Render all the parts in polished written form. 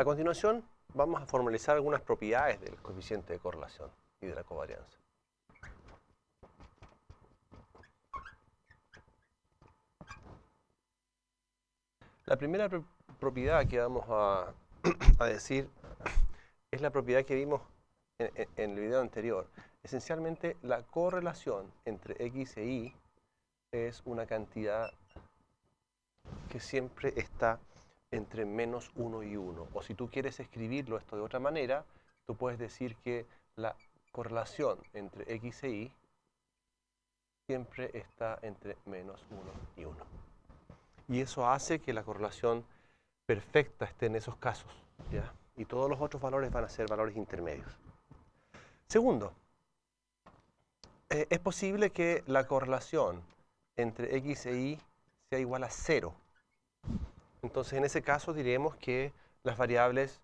A continuación, vamos a formalizar algunas propiedades del coeficiente de correlación y de la covarianza. La primera propiedad que vamos a decir es la propiedad que vimos en el video anterior. Esencialmente, la correlación entre X e Y es una cantidad que siempre está entre menos 1 y 1. O si tú quieres escribirlo esto de otra manera, tú puedes decir que la correlación entre X e Y siempre está entre menos 1 y 1. Y eso hace que la correlación perfecta esté en esos casos, ¿ya? Y todos los otros valores van a ser valores intermedios. Segundo, es posible que la correlación entre X e Y sea igual a 0. Entonces, en ese caso diremos que las variables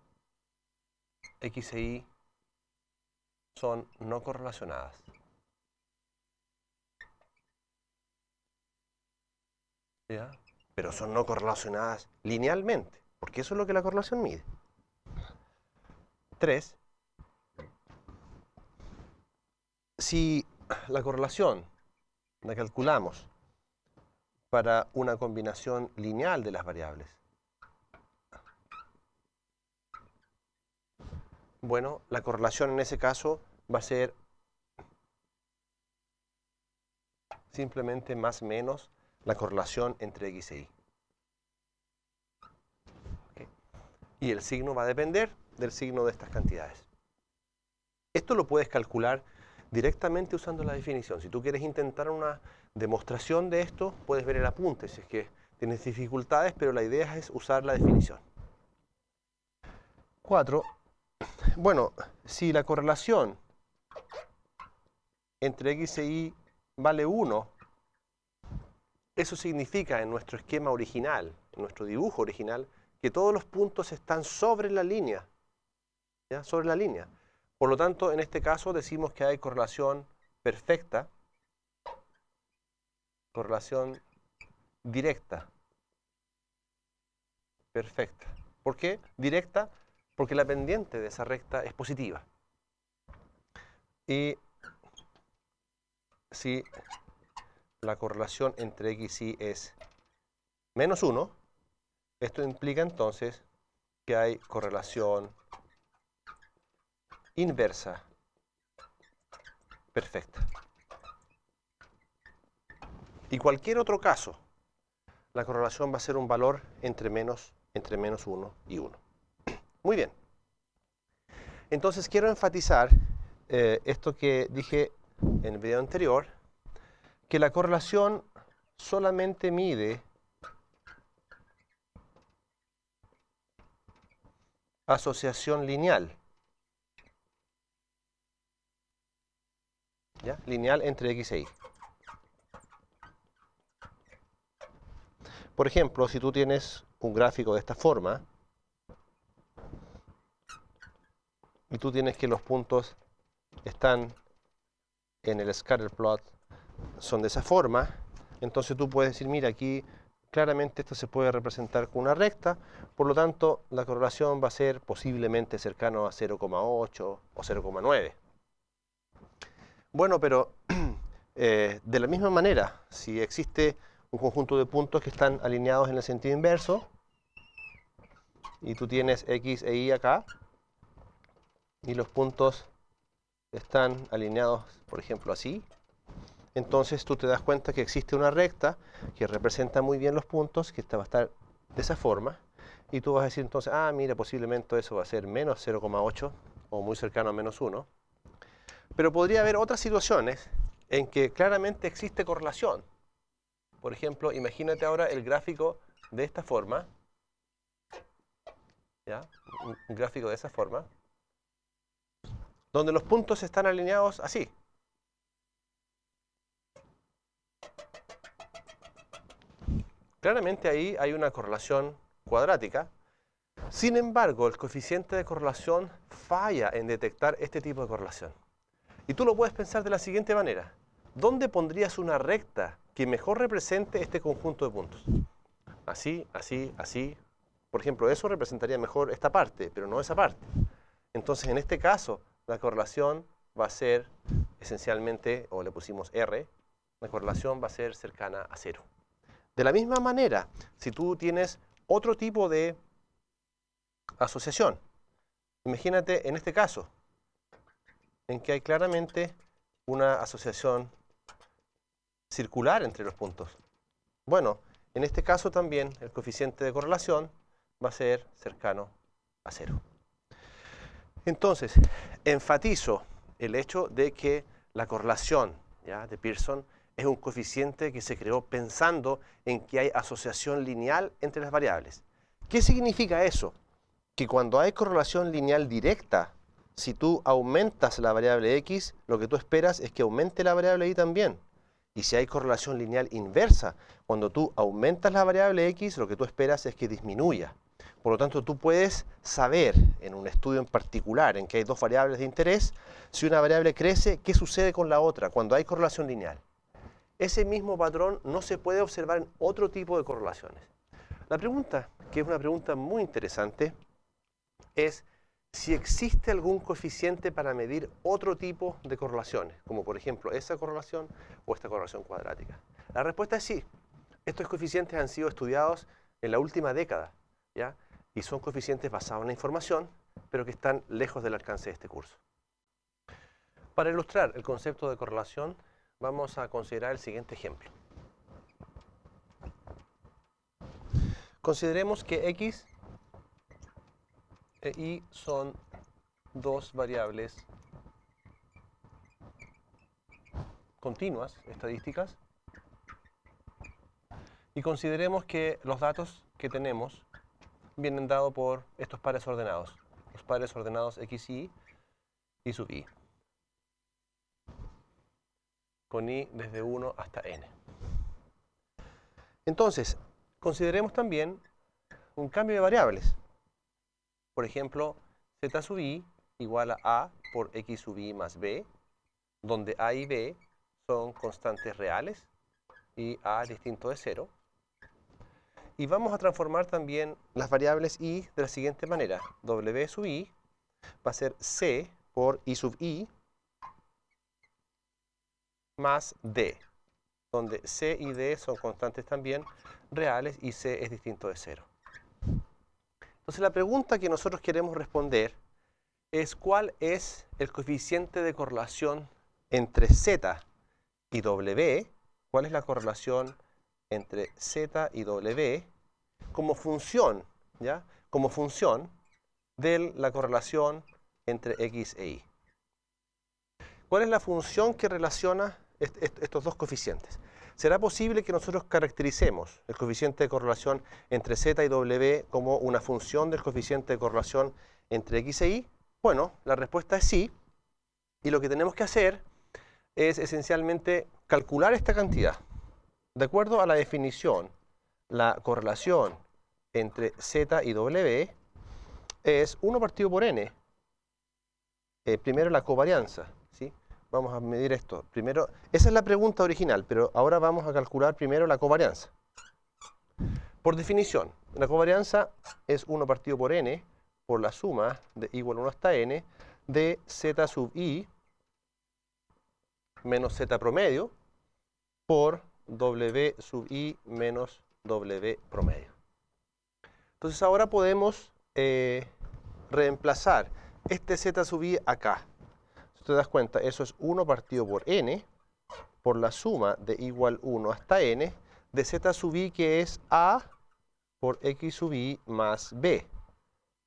X e Y son no correlacionadas. ¿Ya? Pero son no correlacionadas linealmente, porque eso es lo que la correlación mide. 3. Si la correlación la calculamos para una combinación lineal de las variables, bueno, la correlación en ese caso va a ser simplemente más o menos la correlación entre X e Y. ¿Okay? Y el signo va a depender del signo de estas cantidades. Esto lo puedes calcular directamente usando la definición. Si tú quieres intentar una demostración de esto, puedes ver el apunte, si es que tienes dificultades, pero la idea es usar la definición. 4. Bueno, si la correlación entre X e Y vale 1, eso significa en nuestro esquema original, en nuestro dibujo original, que todos los puntos están sobre la línea. ¿Ya? Sobre la línea. Por lo tanto, en este caso decimos que hay correlación perfecta, correlación directa, perfecta. ¿Por qué directa? Porque la pendiente de esa recta es positiva. Y si la correlación entre X y Y es menos 1, esto implica entonces que hay correlación inversa perfecta. Y cualquier otro caso, la correlación va a ser un valor entre menos 1 y 1. Muy bien. Entonces quiero enfatizar esto que dije en el video anterior, que la correlación solamente mide asociación lineal. ¿Ya? Lineal entre X e Y. Por ejemplo, si tú tienes un gráfico de esta forma y tú tienes que los puntos están en el scatter plot, son de esa forma, entonces tú puedes decir, mira, aquí claramente esto se puede representar con una recta, por lo tanto la correlación va a ser posiblemente cercano a 0,8 o 0,9. Bueno, pero de la misma manera, si existe un conjunto de puntos que están alineados en el sentido inverso, y tú tienes X e Y acá, y los puntos están alineados, por ejemplo, así, entonces tú te das cuenta que existe una recta que representa muy bien los puntos, que esta va a estar de esa forma, y tú vas a decir entonces, ah, mira, posiblemente eso va a ser menos 0,8 o muy cercano a menos 1. Pero podría haber otras situaciones en que claramente existe correlación. Por ejemplo, imagínate ahora el gráfico de esta forma, ¿ya? Un gráfico de esa forma, donde los puntos están alineados así. Claramente ahí hay una correlación cuadrática. Sin embargo, el coeficiente de correlación falla en detectar este tipo de correlación. Y tú lo puedes pensar de la siguiente manera. ¿Dónde pondrías una recta que mejor represente este conjunto de puntos? Así, así, así Por ejemplo, eso representaría mejor esta parte, pero no esa parte. Entonces, en este caso, la correlación va a ser esencialmente, o le pusimos R, la correlación va a ser cercana a 0. De la misma manera, si tú tienes otro tipo de asociación, imagínate en este caso, en que hay claramente una asociación circular entre los puntos. Bueno, en este caso también el coeficiente de correlación va a ser cercano a 0. Entonces, enfatizo el hecho de que la correlación, ¿ya?, de Pearson es un coeficiente que se creó pensando en que hay asociación lineal entre las variables. ¿Qué significa eso? Que cuando hay correlación lineal directa, si tú aumentas la variable x, lo que tú esperas es que aumente la variable y también. Y si hay correlación lineal inversa, cuando tú aumentas la variable x, lo que tú esperas es que disminuya. Por lo tanto, tú puedes saber en un estudio en particular en que hay dos variables de interés, si una variable crece, ¿qué sucede con la otra cuando hay correlación lineal? Ese mismo patrón no se puede observar en otro tipo de correlaciones. La pregunta, que es una pregunta muy interesante, es si existe algún coeficiente para medir otro tipo de correlaciones, como por ejemplo esa correlación o esta correlación cuadrática. La respuesta es sí. Estos coeficientes han sido estudiados en la última década, ¿ya? Y son coeficientes basados en la información, pero que están lejos del alcance de este curso. Para ilustrar el concepto de correlación, vamos a considerar el siguiente ejemplo. Consideremos que x e y son dos variables continuas, estadísticas, y consideremos que los datos que tenemos vienen dados por estos pares ordenados, los pares ordenados x y sub i, con i desde 1 hasta n. Entonces, consideremos también un cambio de variables. Por ejemplo, z sub i igual a por x sub i más b, donde a y b son constantes reales y a distinto de 0. Y vamos a transformar también las variables i de la siguiente manera. W sub i va a ser c por i sub i más d, donde c y d son constantes también reales y c es distinto de 0. Entonces la pregunta que nosotros queremos responder es cuál es el coeficiente de correlación entre z y w, cuál es la correlación entre z y w como función, ¿ya?, como función de la correlación entre x e y. ¿Cuál es la función que relaciona estos dos coeficientes? ¿Será posible que nosotros caractericemos el coeficiente de correlación entre z y w como una función del coeficiente de correlación entre x e y? Bueno, la respuesta es sí, y lo que tenemos que hacer es esencialmente calcular esta cantidad. De acuerdo a la definición, la correlación entre z y w es 1 partido por n. Primero la covarianza, ¿sí? Vamos a medir esto. Primero, esa es la pregunta original, pero ahora vamos a calcular primero la covarianza. Por definición, la covarianza es 1 partido por n por la suma de igual 1 hasta n de z sub i menos z promedio por w sub i menos w promedio. Entonces ahora podemos reemplazar este z sub i acá. Si te das cuenta, eso es 1 partido por n por la suma de igual 1 hasta n de z sub i, que es a por x sub i más b,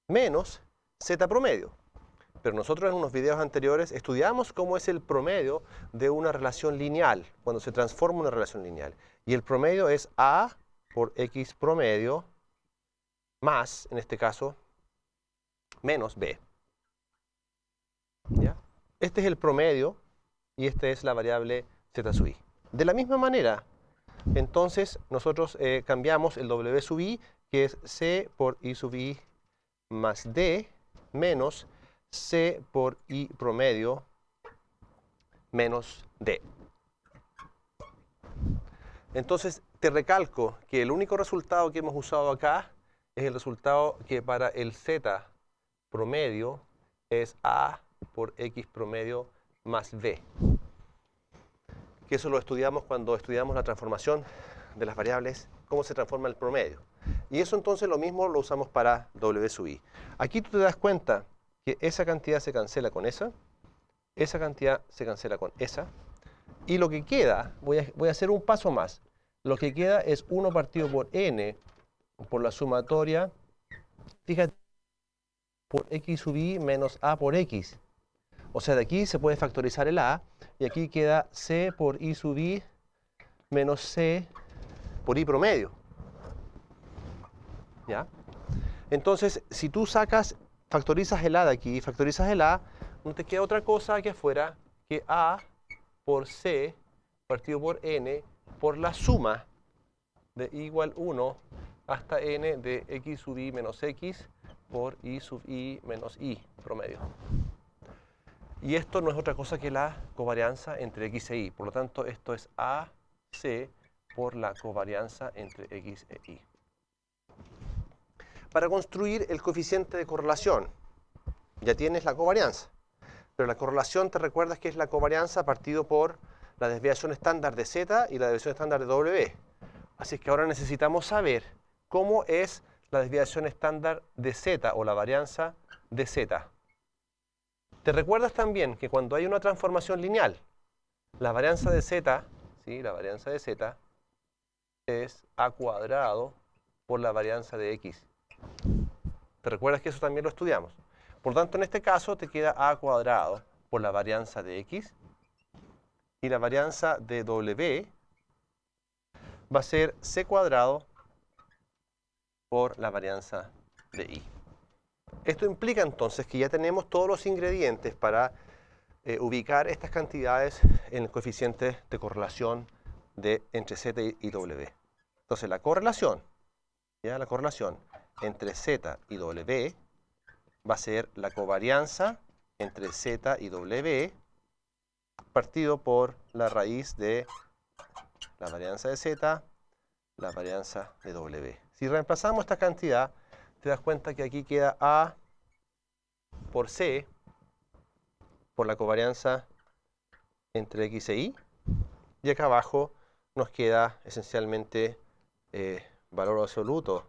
menos z promedio. Pero nosotros en unos videos anteriores estudiamos cómo es el promedio de una relación lineal, cuando se transforma una relación lineal. Y el promedio es a por x promedio más, en este caso, menos b. ¿Ya? Este es el promedio y esta es la variable z sub i. De la misma manera, entonces, nosotros cambiamos el w sub i, que es c por i sub i más d, menos c por i promedio menos d. Entonces, te recalco que el único resultado que hemos usado acá es el resultado que para el z promedio es A por X promedio más B. Que eso lo estudiamos cuando estudiamos la transformación de las variables, cómo se transforma el promedio. Y eso entonces lo mismo lo usamos para W sub I. Aquí tú te das cuenta que esa cantidad se cancela con esa cantidad se cancela con esa, y lo que queda, voy a hacer un paso más, lo que queda es 1 partido por n por la sumatoria, fíjate, por X sub I menos A por X. O sea, de aquí se puede factorizar el A, y aquí queda C por I sub I menos C por I promedio. ¿Ya? Entonces, si tú factorizas el A de aquí, factorizas el A, no te queda otra cosa aquí afuera que A por C partido por N por la suma de I igual 1 hasta N de X sub I menos X por I sub I menos I promedio. Y esto no es otra cosa que la covarianza entre X e Y. Por lo tanto, esto es AC por la covarianza entre X e Y. Para construir el coeficiente de correlación, ya tienes la covarianza. Pero la correlación, te recuerdas que es la covarianza partido por la desviación estándar de Z y la desviación estándar de W. Así es que ahora necesitamos saber cómo es la desviación estándar de Z o la varianza de Z. ¿Te recuerdas también que cuando hay una transformación lineal, la varianza de Z, ¿sí? La varianza de Z es A cuadrado por la varianza de X? ¿Te recuerdas que eso también lo estudiamos? Por lo tanto, en este caso te queda A cuadrado por la varianza de X, y la varianza de W va a ser C cuadrado por la varianza de I. Esto implica entonces que ya tenemos todos los ingredientes para ubicar estas cantidades en el coeficiente de correlación entre Z y W. Entonces la correlación entre Z y W va a ser la covarianza entre Z y W partido por la raíz de la varianza de Z, la varianza de W. Si reemplazamos esta cantidad, te das cuenta que aquí queda A por C por la covarianza entre X e Y, y acá abajo nos queda esencialmente valor absoluto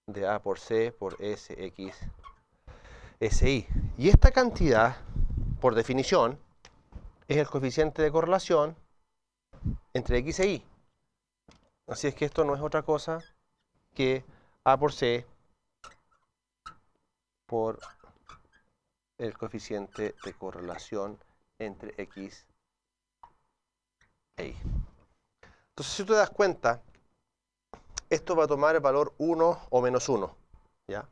de A por C por SX SI. Y esta cantidad, por definición, es el coeficiente de correlación entre X e Y. Así es que esto no es otra cosa que A por C por el coeficiente de correlación entre X e Y. Entonces, si tú te das cuenta, esto va a tomar el valor 1 o menos 1. ¿Ya?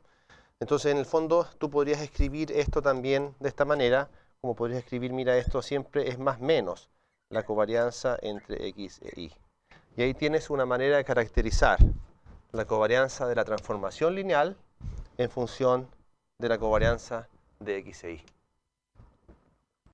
Entonces, en el fondo, tú podrías escribir esto también de esta manera, como podrías escribir, mira, esto siempre es más menos la covarianza entre X e Y. Y ahí tienes una manera de caracterizar la covarianza de la transformación lineal en función de la covarianza de X e Y.